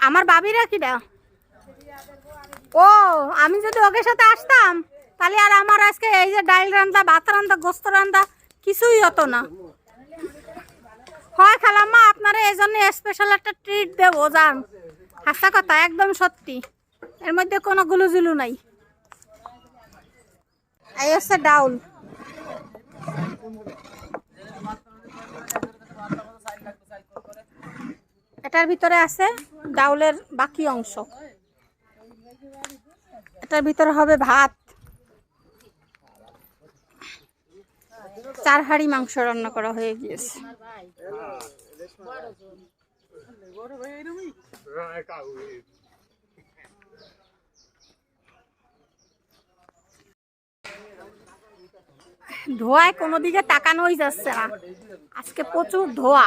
আমার বাবিরা কিডা? ও, আমি যদি ওকে সাথে আসতাম তাহলে আর আমার আজকে এই যে ডাইল রান্দা, ভাত রান্দা, গোস্ত রান্দা কিছুই হতো না। হয় খালাম্মা, আপনারা এই জন্য স্পেশাল একটা ট্রিট দেবো, জান। হাসা কথা, একদম সত্যি, এর মধ্যে কোনো গুলুজুলু নাই। এই হচ্ছে ডাউল। এটার ভিতরে আছে ডাউলের বাকি অংশ। এটার ভিতরে হবে ভাত। 4 হাঁড়ি মাংস রান্না করা হয়ে গিয়েছে। ধোঁয়ায় কোনো দিকে তাকানোই যাচ্ছে না, আজকে প্রচুর ধোঁয়া।